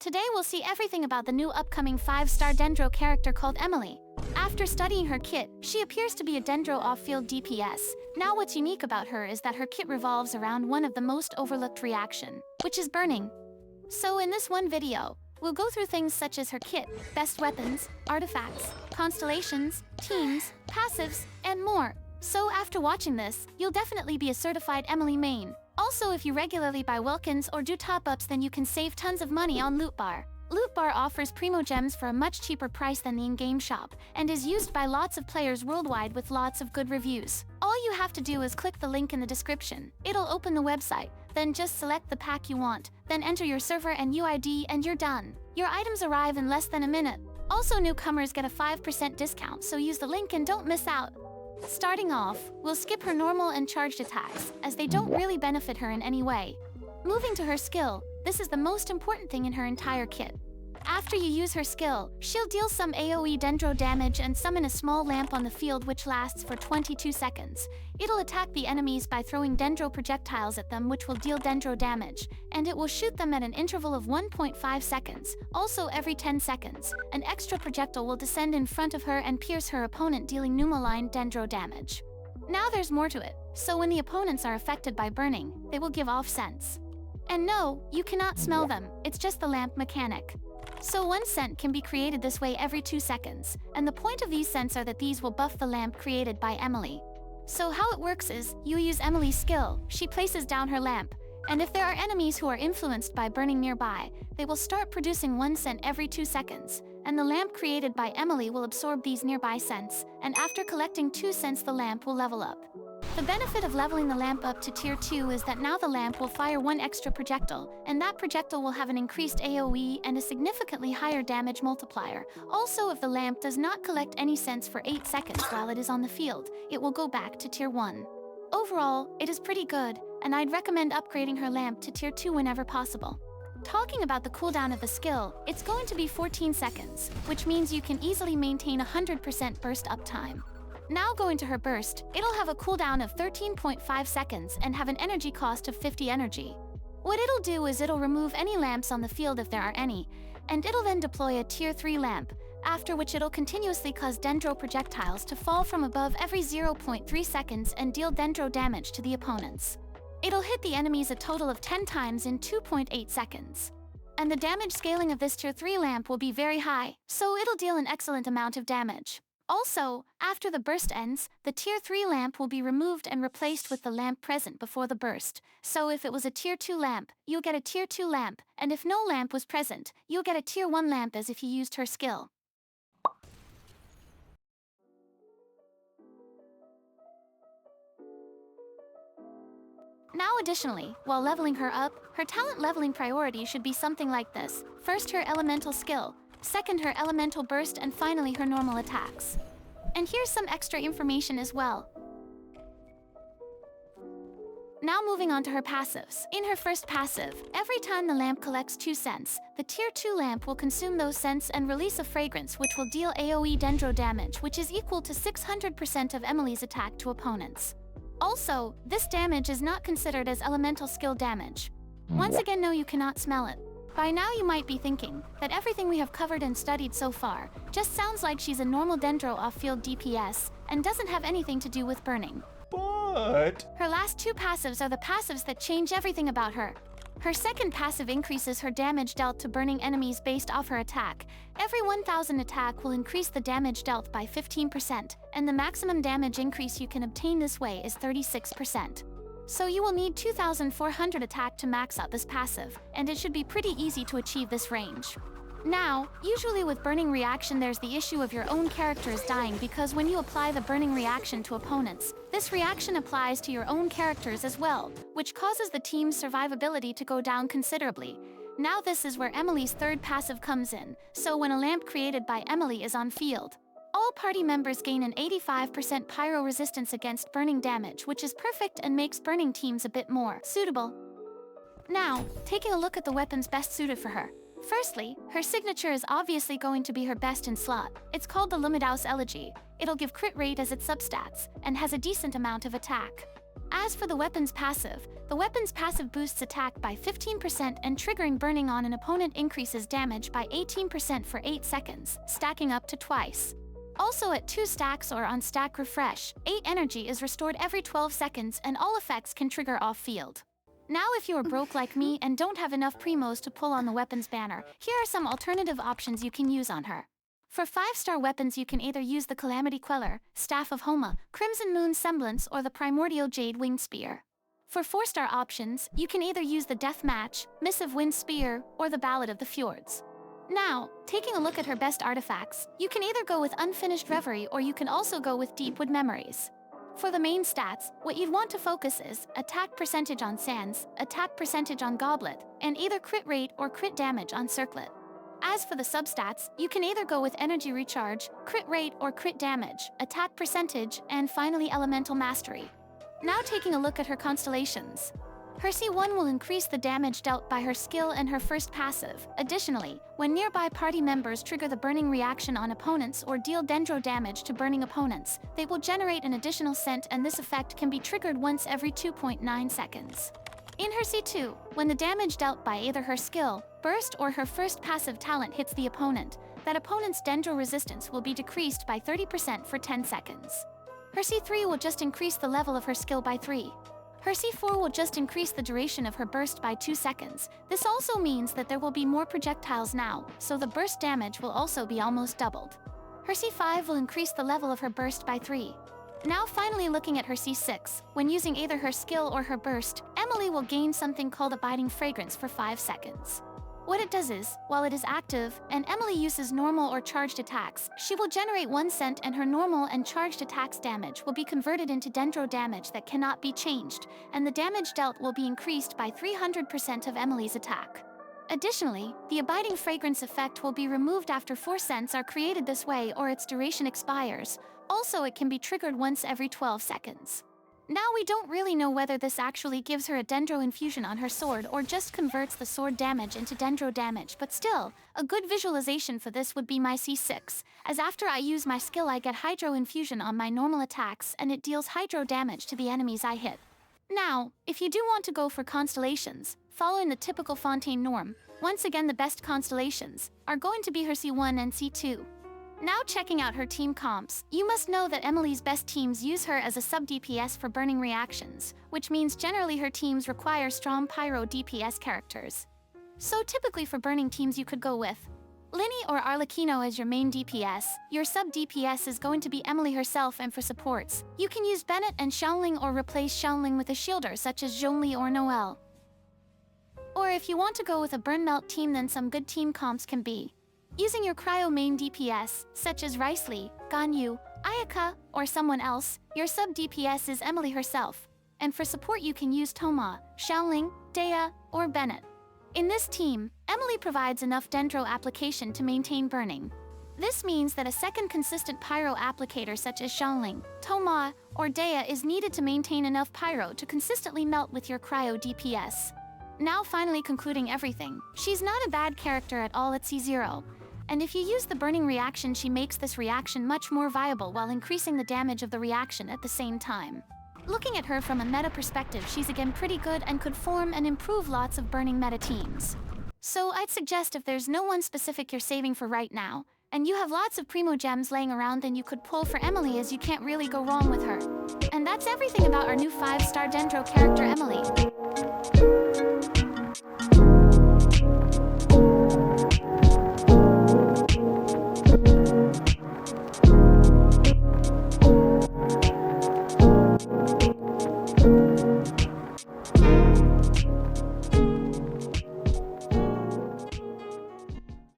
Today we'll see everything about the new upcoming 5-star Dendro character called Emilie. After studying her kit, she appears to be a Dendro off-field DPS. Now what's unique about her is that her kit revolves around one of the most overlooked reaction, which is burning. So in this one video, we'll go through things such as her kit, best weapons, artifacts, constellations, teams, passives, and more. So after watching this, you'll definitely be a certified Emilie main. Also, if you regularly buy Wilkins or do top-ups, then you can save tons of money on Lootbar. Lootbar offers primo gems for a much cheaper price than the in-game shop, and is used by lots of players worldwide with lots of good reviews. All you have to do is click the link in the description. It'll open the website, then just select the pack you want, then enter your server and UID and you're done. Your items arrive in less than a minute. Also, newcomers get a 5% discount, so use the link and don't miss out. Starting off, we'll skip her normal and charged attacks, as they don't really benefit her in any way. Moving to her skill, this is the most important thing in her entire kit. After you use her skill, she'll deal some AoE Dendro damage and summon a small lamp on the field which lasts for 22 seconds. It'll attack the enemies by throwing Dendro projectiles at them which will deal Dendro damage, and it will shoot them at an interval of 1.5 seconds. Also, every 10 seconds, an extra projectile will descend in front of her and pierce her opponent, dealing pneumoline Dendro damage. Now there's more to it, so when the opponents are affected by burning, they will give off scents. And no, you cannot smell them, it's just the lamp mechanic. So one scent can be created this way every 2 seconds, and the point of these scents are that these will buff the lamp created by Emilie. So how it works is, you use Emilie's skill, she places down her lamp, and if there are enemies who are influenced by burning nearby, they will start producing one scent every 2 seconds, and the lamp created by Emilie will absorb these nearby scents, and after collecting 2 scents the lamp will level up. The benefit of leveling the lamp up to tier 2 is that now the lamp will fire 1 extra projectile, and that projectile will have an increased AoE and a significantly higher damage multiplier. Also, if the lamp does not collect any scents for 8 seconds while it is on the field, it will go back to tier 1. Overall, it is pretty good, and I'd recommend upgrading her lamp to tier 2 whenever possible. Talking about the cooldown of the skill, it's going to be 14 seconds, which means you can easily maintain 100% burst uptime. Now going to her burst, it'll have a cooldown of 13.5 seconds and have an energy cost of 50 energy. What it'll do is it'll remove any lamps on the field if there are any, and it'll then deploy a tier 3 lamp, after which it'll continuously cause Dendro projectiles to fall from above every 0.3 seconds and deal Dendro damage to the opponents. It'll hit the enemies a total of 10 times in 2.8 seconds. And the damage scaling of this tier 3 lamp will be very high, so it'll deal an excellent amount of damage. Also, after the burst ends, the tier 3 lamp will be removed and replaced with the lamp present before the burst. So if it was a tier 2 lamp, you'll get a tier 2 lamp, and if no lamp was present, you'll get a tier 1 lamp as if you used her skill. Now additionally, while leveling her up, her talent leveling priority should be something like this. First, her elemental skill. Second, her elemental burst, and finally her normal attacks. And here's some extra information as well. Now moving on to her passives. In her first passive, every time the lamp collects 2 scents, the tier 2 lamp will consume those scents and release a fragrance which will deal AoE Dendro damage, which is equal to 600% of Emilie's attack to opponents. Also, this damage is not considered as elemental skill damage. Once again, no, you cannot smell it. By now you might be thinking that everything we have covered and studied so far just sounds like she's a normal Dendro off-field DPS and doesn't have anything to do with burning. But her last 2 passives are the passives that change everything about her. Her second passive increases her damage dealt to burning enemies based off her attack. Every 1000 attack will increase the damage dealt by 15%, and the maximum damage increase you can obtain this way is 36%. So you will need 2400 attack to max out this passive, and it should be pretty easy to achieve this range. Now, usually with burning reaction there's the issue of your own characters dying, because when you apply the burning reaction to opponents, this reaction applies to your own characters as well, which causes the team's survivability to go down considerably. Now this is where Emilie's third passive comes in, so when a lamp created by Emilie is on field, all party members gain an 85% pyro resistance against burning damage, which is perfect and makes burning teams a bit more suitable. Now, taking a look at the weapons best suited for her. Firstly, her signature is obviously going to be her best in slot. It's called the Lumidaus Elegy. It'll give crit rate as its substats, and has a decent amount of attack. As for the weapon's passive boosts attack by 15% and triggering burning on an opponent increases damage by 18% for 8 seconds, stacking up to twice. Also at 2 stacks or on stack refresh, 8 energy is restored every 12 seconds and all effects can trigger off-field. Now if you are broke like me and don't have enough primos to pull on the weapons banner, here are some alternative options you can use on her. For 5-star weapons you can either use the Calamity Queller, Staff of Homa, Crimson Moon Semblance or the Primordial Jade Winged Spear. For 4-star options, you can either use the Death Match, Missive Wind Spear, or the Ballad of the Fjords. Now, taking a look at her best artifacts, you can either go with Unfinished Reverie or you can also go with Deepwood Memories. For the main stats, what you'd want to focus is attack percentage on Sands, attack percentage on Goblet, and either crit rate or crit damage on Circlet. As for the substats, you can either go with Energy Recharge, crit rate or crit damage, attack percentage, and finally Elemental Mastery. Now taking a look at her constellations. Her C1 will increase the damage dealt by her skill and her first passive. Additionally, when nearby party members trigger the burning reaction on opponents or deal dendro damage to burning opponents, they will generate an additional scent and this effect can be triggered once every 2.9 seconds. In her C2, when the damage dealt by either her skill, burst or her first passive talent hits the opponent, that opponent's dendro resistance will be decreased by 30% for 10 seconds. Her C3 will just increase the level of her skill by 3. Her C4 will just increase the duration of her burst by 2 seconds. This also means that there will be more projectiles now, so the burst damage will also be almost doubled. Her C5 will increase the level of her burst by 3. Now finally looking at her C6, when using either her skill or her burst, Emilie will gain something called Abiding Fragrance for 5 seconds. What it does is, while it is active, and Emilie uses normal or charged attacks, she will generate 1 scent and her normal and charged attacks damage will be converted into dendro damage that cannot be changed, and the damage dealt will be increased by 300% of Emilie's attack. Additionally, the Abiding Fragrance effect will be removed after 4 scents are created this way or its duration expires. Also, it can be triggered once every 12 seconds. Now we don't really know whether this actually gives her a dendro infusion on her sword or just converts the sword damage into dendro damage, but still, a good visualization for this would be my C6, as after I use my skill I get hydro infusion on my normal attacks and it deals hydro damage to the enemies I hit. Now, if you do want to go for constellations, following the typical Fontaine norm, once again the best constellations are going to be her C1 and C2. Now checking out her team comps, you must know that Emilie's best teams use her as a sub-DPS for burning reactions, which means generally her teams require strong pyro DPS characters. So typically for burning teams you could go with Linny or Arlecchino as your main DPS. Your sub-DPS is going to be Emilie herself, and for supports, you can use Bennett and Xiaoling or replace Xiaoling with a shielder such as Zhongli or Noelle. Or if you want to go with a burn melt team, then some good team comps can be using your cryo main DPS, such as Riceley, Ganyu, Ayaka, or someone else. Your sub-DPS is Emilie herself. And for support you can use Thoma, Xiaoling, Dea, or Bennett. In this team, Emilie provides enough dendro application to maintain burning. This means that a second consistent pyro applicator such as Xiaoling, Thoma, or Dea is needed to maintain enough pyro to consistently melt with your cryo DPS. Now finally concluding everything, she's not a bad character at all at C0. And if you use the burning reaction, she makes this reaction much more viable while increasing the damage of the reaction at the same time. Looking at her from a meta perspective, she's again pretty good and could form and improve lots of burning meta teams. So I'd suggest if there's no one specific you're saving for right now, and you have lots of primo gems laying around, then you could pull for Emilie, as you can't really go wrong with her. And that's everything about our new 5-star dendro character Emilie.